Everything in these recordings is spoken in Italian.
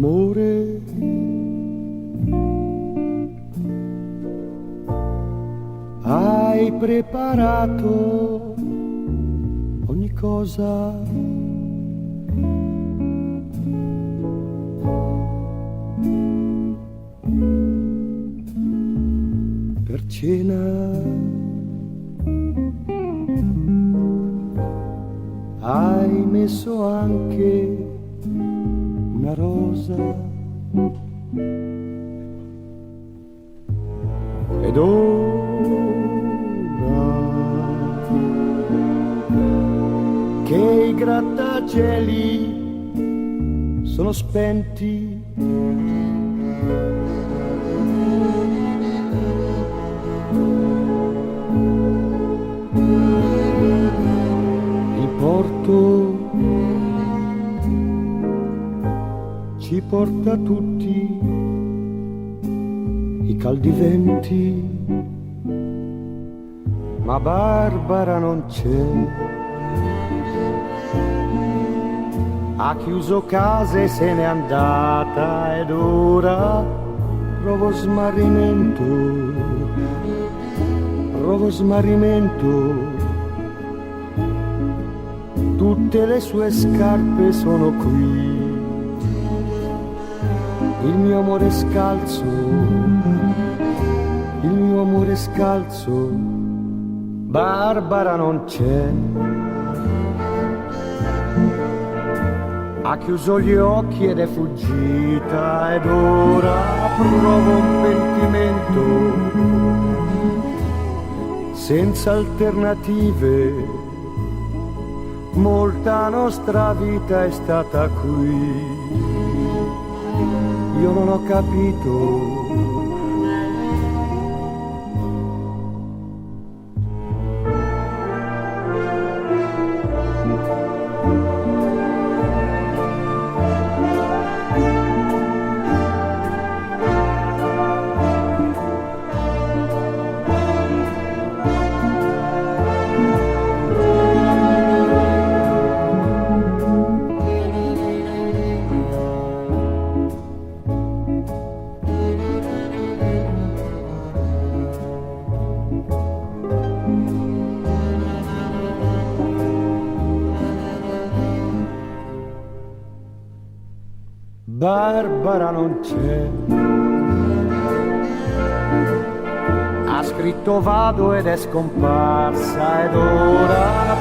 Amore, hai preparato ogni cosa per cena. Hai messo anche una rosa ed ora che i grattacieli sono spenti, il porto ci porta tutti i caldi venti, ma Barbara non c'è. Ha chiuso casa e se n'è andata ed ora provo smarrimento. Tutte le sue scarpe sono qui, il mio amore scalzo, Barbara non c'è. Ha chiuso gli occhi ed è fuggita ed ora provo un pentimento senza alternative. Molta nostra vita è stata qui, io non ho capito. Barbara non c'è. Ha scritto vado ed è scomparsa ed ora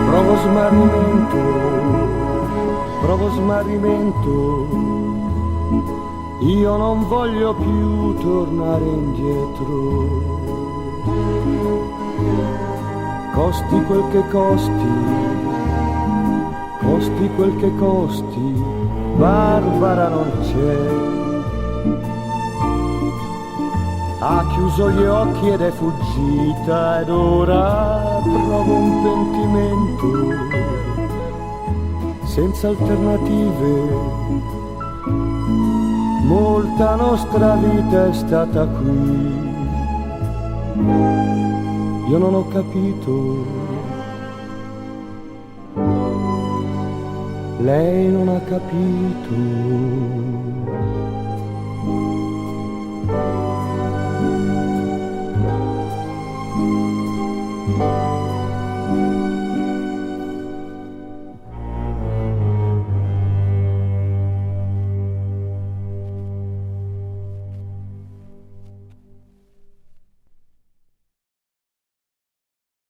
provo smarrimento. Io non voglio più tornare indietro. Costi quel che costi, costi quel che costi, Barbara non c'è. Ha chiuso gli occhi ed è fuggita ed ora provo un pentimento senza alternative. Molta nostra vita è stata qui, io non ho capito, lei non ha capito.